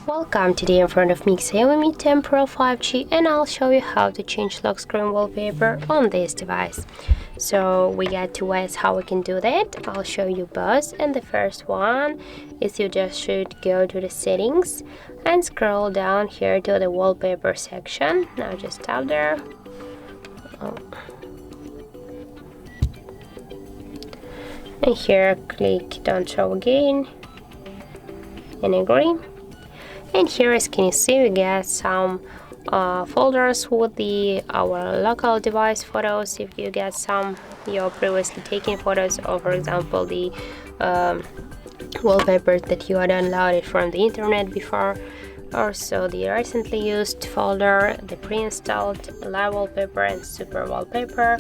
Welcome, today in front of me XIAOMI Mi 10 Pro 5G, and I'll show you how to change lock screen wallpaper on this device. So we got two ways how we can do that. I'll show you both, and the first one is you just should go to the settings and scroll down here to the wallpaper section. Now just tap there. And here click don't show again and agree. And here, as can you see, we get some folders with our local device photos. If you get some your previously taken photos, or for example the wallpapers that you had downloaded from the internet before, also the recently used folder, the pre-installed live wallpaper and super wallpaper,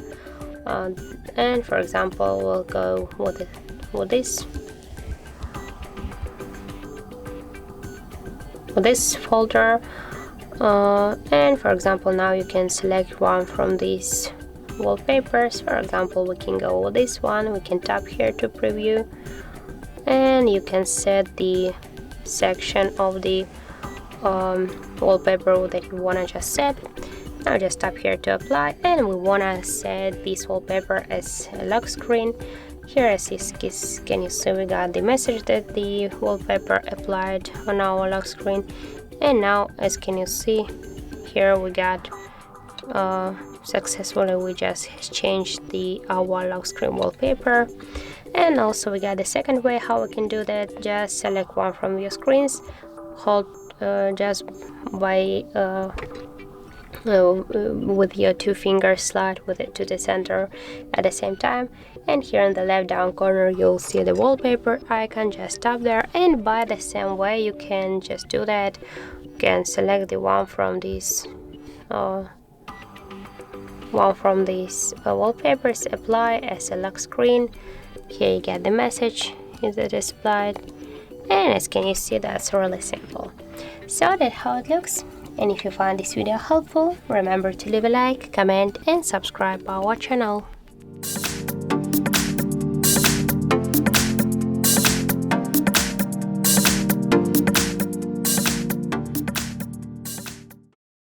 and for example we'll go with this folder, and for example now you can select one from these wallpapers. For example, we can go with this one. We can tap here to preview, and you can set the section of the wallpaper that you want to just set. Now just tap here to apply, and we want to set this wallpaper as a lock screen. Here, as can you see, we got the message that the wallpaper applied on our lock screen. And now, as can you see, here we got successfully we just changed our lock screen wallpaper. And also we got the second way how we can do that. Just select one from your screens, hold just by with your two fingers, slide with it to the center at the same time, and here in the left down corner you'll see the wallpaper icon. Just tap there, and by the same way you can just do that. You can select the one from these wallpapers, apply as a lock screen. Here you get the message is displayed, and as can you see, that's really simple. So that's how it looks. And if you find this video helpful, remember to leave a like, comment and subscribe our channel.